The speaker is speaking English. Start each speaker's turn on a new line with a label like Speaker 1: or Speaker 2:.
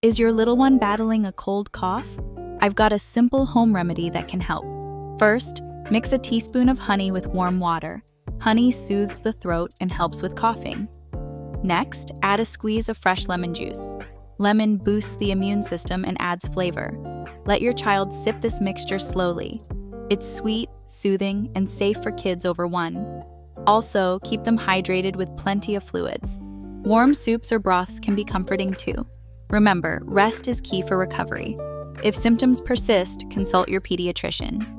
Speaker 1: Is your little one battling a cold cough? I've got a simple home remedy that can help. First, mix a teaspoon of honey with warm water. Honey soothes the throat and helps with coughing. Next, add a squeeze of fresh lemon juice. Lemon boosts the immune system and adds flavor. Let your child sip this mixture slowly. It's sweet, soothing, and safe for kids over 1. Also, keep them hydrated with plenty of fluids. Warm soups or broths can be comforting too. Remember, rest is key for recovery. If symptoms persist, consult your pediatrician.